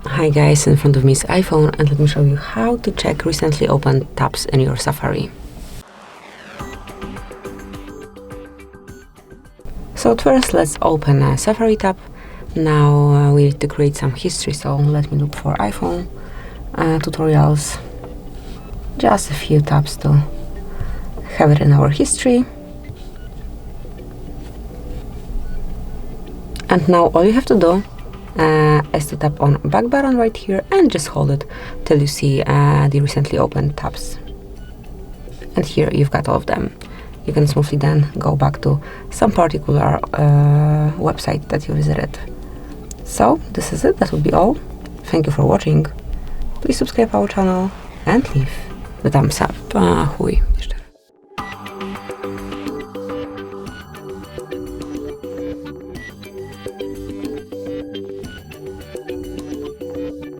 Hi guys, in front of me is iPhone and let me show you how to check recently opened tabs in your Safari. So at first let's open a Safari tab. Now we need to create some history, so let me look for iPhone tutorials. Just a few tabs to have it in our history. And now all you have to do is to tap on back button right here and just hold it till you see the recently opened tabs. And here you've got all of them. You can smoothly then go back to some particular website that you visited. So this is it, that would be all. Thank you for watching. Please subscribe our channel and leave the thumbs up. Chuj, jeszcze